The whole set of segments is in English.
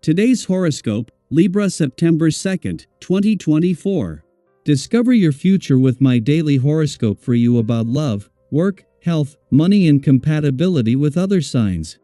Today's horoscope, Libra September 2nd, 2024. Discover your future with my daily horoscope for you about love, work, health, money and compatibility with other signs.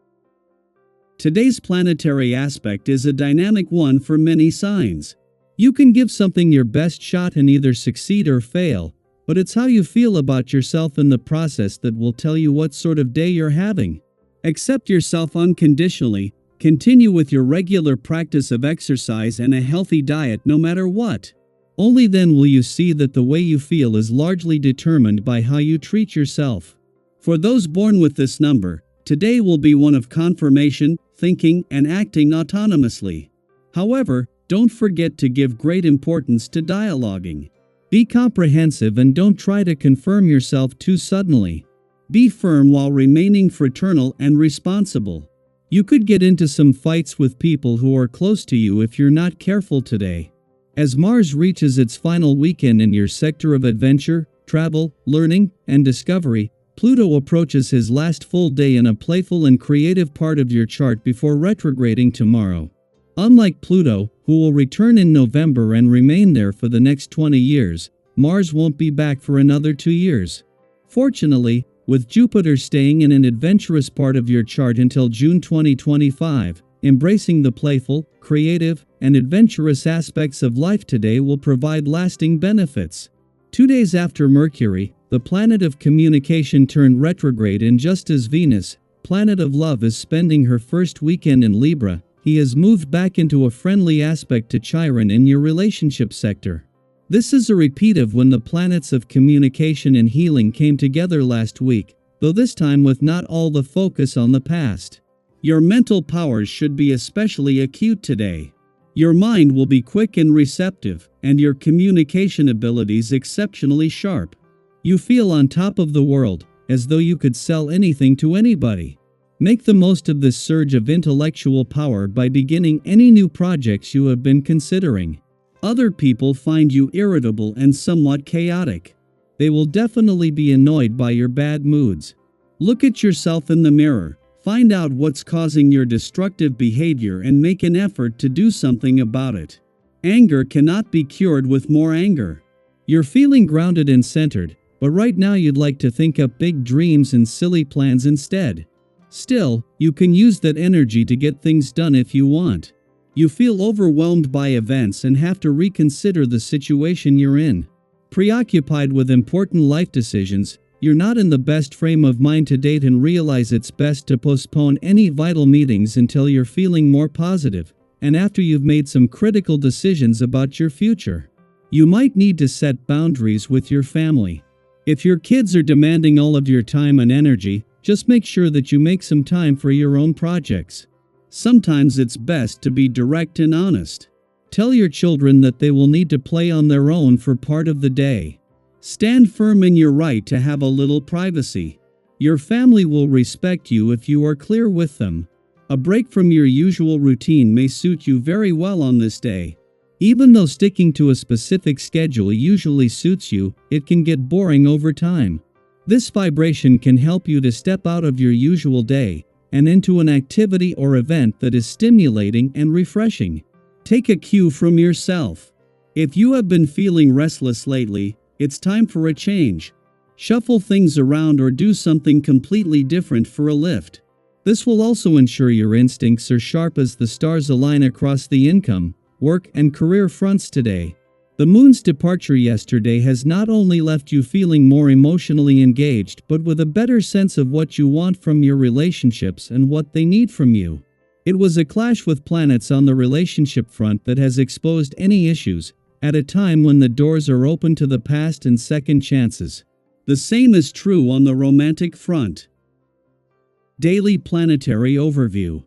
Today's planetary aspect is a dynamic one for many signs. You can give something your best shot and either succeed or fail, but it's how you feel about yourself in the process that will tell you what sort of day you're having. Accept yourself unconditionally. Continue with your regular practice of exercise and a healthy diet no matter what. Only then will you see that the way you feel is largely determined by how you treat yourself. For those born with this number, today will be one of confirmation, thinking, and acting autonomously. However, don't forget to give great importance to dialoguing. Be comprehensive and don't try to confirm yourself too suddenly. Be firm while remaining fraternal and responsible. You could get into some fights with people who are close to you if you're not careful today. As Mars reaches its final weekend in your sector of adventure, travel, learning, and discovery, Pluto approaches his last full day in a playful and creative part of your chart before retrograding tomorrow. Unlike Pluto, who will return in November and remain there for the next 20 years, Mars won't be back for another 2 years. Fortunately, with Jupiter staying in an adventurous part of your chart until June 2025, embracing the playful, creative, and adventurous aspects of life today will provide lasting benefits. 2 days after Mercury, the planet of communication turned retrograde, and just as Venus, planet of love, is spending her first weekend in Libra, he has moved back into a friendly aspect to Chiron in your relationship sector. This is a repeat of when the planets of communication and healing came together last week, though this time with not all the focus on the past. Your mental powers should be especially acute today. Your mind will be quick and receptive, and your communication abilities exceptionally sharp. You feel on top of the world, as though you could sell anything to anybody. Make the most of this surge of intellectual power by beginning any new projects you have been considering. Other people find you irritable and somewhat chaotic. They will definitely be annoyed by your bad moods. Look at yourself in the mirror, find out what's causing your destructive behavior and make an effort to do something about it. Anger cannot be cured with more anger. You're feeling grounded and centered, but right now you'd like to think up big dreams and silly plans instead. Still, you can use that energy to get things done if you want. You feel overwhelmed by events and have to reconsider the situation you're in. Preoccupied with important life decisions, you're not in the best frame of mind to date and realize it's best to postpone any vital meetings until you're feeling more positive, and after you've made some critical decisions about your future. You might need to set boundaries with your family. If your kids are demanding all of your time and energy, just make sure that you make some time for your own projects. Sometimes it's best to be direct and honest. Tell your children that they will need to play on their own for part of the day. Stand firm in your right to have a little privacy. Your family will respect you if you are clear with them. A break from your usual routine may suit you very well on this day. Even though sticking to a specific schedule usually suits you, it can get boring over time. This vibration can help you to step out of your usual day and into an activity or event that is stimulating and refreshing. Take a cue from yourself. If you have been feeling restless lately, it's time for a change. Shuffle things around or do something completely different for a lift. This will also ensure your instincts are sharp as the stars align across the income, work, and career fronts today. The moon's departure yesterday has not only left you feeling more emotionally engaged but with a better sense of what you want from your relationships and what they need from you. It was a clash with planets on the relationship front that has exposed any issues, at a time when the doors are open to the past and second chances. The same is true on the romantic front. Daily Planetary Overview.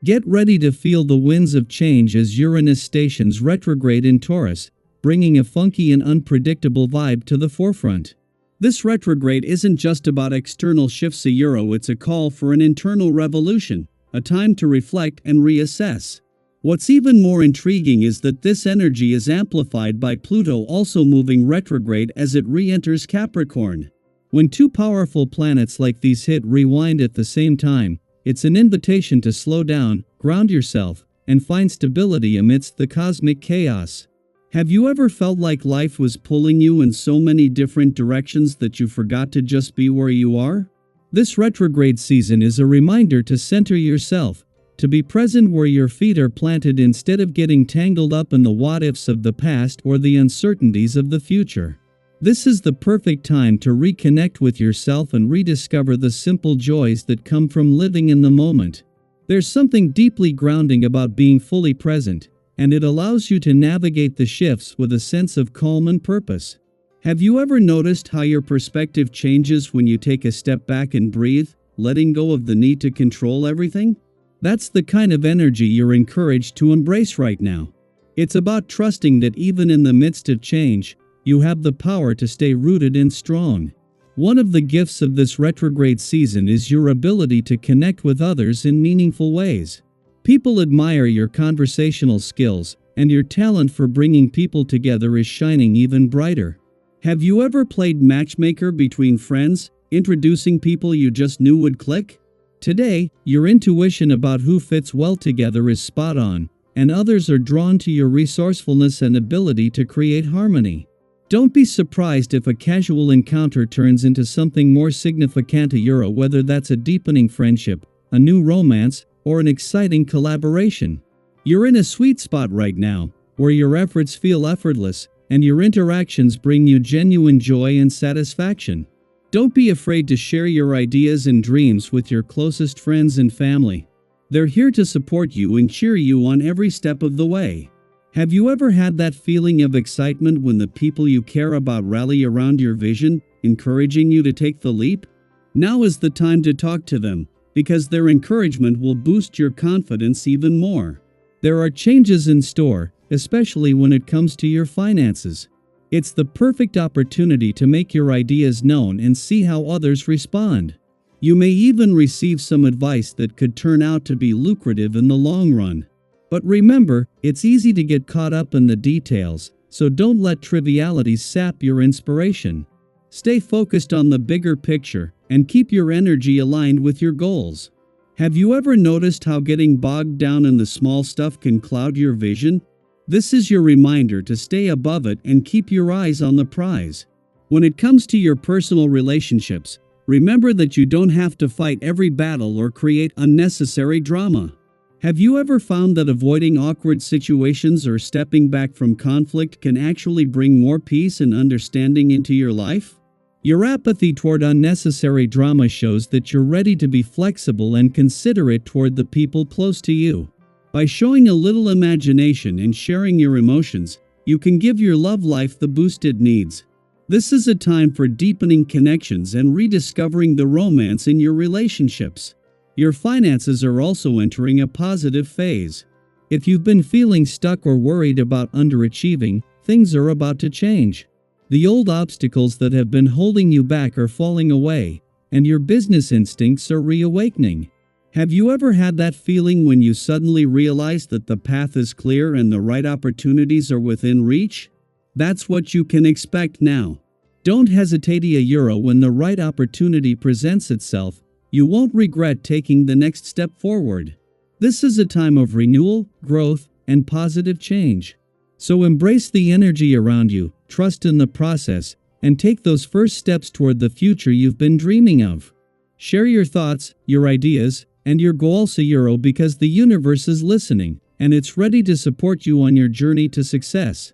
Get ready to feel the winds of change as Uranus stations retrograde in Taurus, bringing a funky and unpredictable vibe to the forefront. This retrograde isn't just about external shifts it's a call for an internal revolution, a time to reflect and reassess. What's even more intriguing is that this energy is amplified by Pluto also moving retrograde as it re-enters Capricorn. When two powerful planets like these hit rewind at the same time, it's an invitation to slow down, ground yourself, and find stability amidst the cosmic chaos. Have you ever felt like life was pulling you in so many different directions that you forgot to just be where you are? This retrograde season is a reminder to center yourself, to be present where your feet are planted instead of getting tangled up in the what-ifs of the past or the uncertainties of the future. This is the perfect time to reconnect with yourself and rediscover the simple joys that come from living in the moment. There's something deeply grounding about being fully present, and it allows you to navigate the shifts with a sense of calm and purpose. Have you ever noticed how your perspective changes when you take a step back and breathe, letting go of the need to control everything? That's the kind of energy you're encouraged to embrace right now. It's about trusting that even in the midst of change, you have the power to stay rooted and strong. One of the gifts of this retrograde season is your ability to connect with others in meaningful ways. People admire your conversational skills, and your talent for bringing people together is shining even brighter. Have you ever played matchmaker between friends, introducing people you just knew would click? Today, your intuition about who fits well together is spot on, and others are drawn to your resourcefulness and ability to create harmony. Don't be surprised if a casual encounter turns into something more significant, whether that's a deepening friendship, a new romance, or an exciting collaboration. You're in a sweet spot right now, where your efforts feel effortless, and your interactions bring you genuine joy and satisfaction. Don't be afraid to share your ideas and dreams with your closest friends and family. They're here to support you and cheer you on every step of the way. Have you ever had that feeling of excitement when the people you care about rally around your vision, encouraging you to take the leap? Now is the time to talk to them, because their encouragement will boost your confidence even more. There are changes in store, especially when it comes to your finances. It's the perfect opportunity to make your ideas known and see how others respond. You may even receive some advice that could turn out to be lucrative in the long run. But remember, it's easy to get caught up in the details, so don't let trivialities sap your inspiration. Stay focused on the bigger picture and keep your energy aligned with your goals. Have you ever noticed how getting bogged down in the small stuff can cloud your vision? This is your reminder to stay above it and keep your eyes on the prize. When it comes to your personal relationships, remember that you don't have to fight every battle or create unnecessary drama. Have you ever found that avoiding awkward situations or stepping back from conflict can actually bring more peace and understanding into your life? Your apathy toward unnecessary drama shows that you're ready to be flexible and considerate toward the people close to you. By showing a little imagination and sharing your emotions, you can give your love life the boost it needs. This is a time for deepening connections and rediscovering the romance in your relationships. Your finances are also entering a positive phase. If you've been feeling stuck or worried about underachieving, things are about to change. The old obstacles that have been holding you back are falling away, and your business instincts are reawakening. Have you ever had that feeling when you suddenly realize that the path is clear and the right opportunities are within reach? That's what you can expect now. Don't hesitate when the right opportunity presents itself. You won't regret taking the next step forward. This is a time of renewal, growth, and positive change. So embrace the energy around you, trust in the process, and take those first steps toward the future you've been dreaming of. Share your thoughts, your ideas, and your goals, because the universe is listening, and it's ready to support you on your journey to success.